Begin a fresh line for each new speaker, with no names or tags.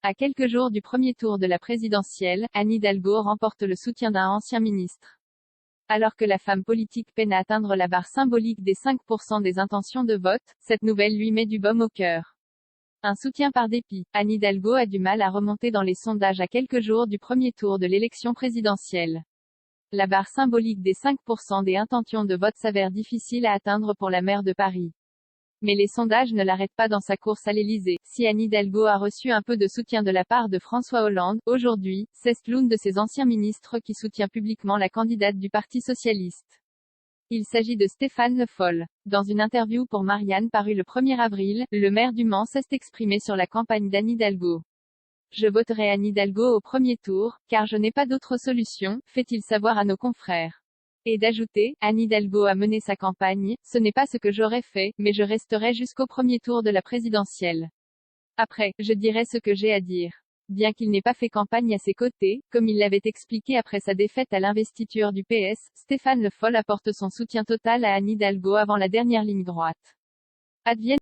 À quelques jours du premier tour de la présidentielle, Anne Hidalgo remporte le soutien d'un ancien ministre. Alors que la femme politique peine à atteindre la barre symbolique des 5% des intentions de vote, cette nouvelle lui met du baume au cœur. Un soutien par dépit. Anne Hidalgo a du mal à remonter dans les sondages à quelques jours du premier tour de l'élection présidentielle. La barre symbolique des 5% des intentions de vote s'avère difficile à atteindre pour la maire de Paris. Mais les sondages ne l'arrêtent pas dans sa course à l'Élysée. Si Anne Hidalgo a reçu un peu de soutien de la part de François Hollande, aujourd'hui, c'est l'un de ses anciens ministres qui soutient publiquement la candidate du Parti socialiste. Il s'agit de Stéphane Le Foll. Dans une interview pour Marianne parue le 1er avril, le maire du Mans s'est exprimé sur la campagne d'Anne Hidalgo. Je voterai Anne Hidalgo au premier tour, car je n'ai pas d'autre solution, fait-il savoir à nos confrères. Et d'ajouter, Anne Hidalgo a mené sa campagne, ce n'est pas ce que j'aurais fait, mais je resterai jusqu'au premier tour de la présidentielle. Après, je dirai ce que j'ai à dire. Bien qu'il n'ait pas fait campagne à ses côtés, comme il l'avait expliqué après sa défaite à l'investiture du PS, Stéphane Le Foll apporte son soutien total à Anne Hidalgo avant la dernière ligne droite. Advienne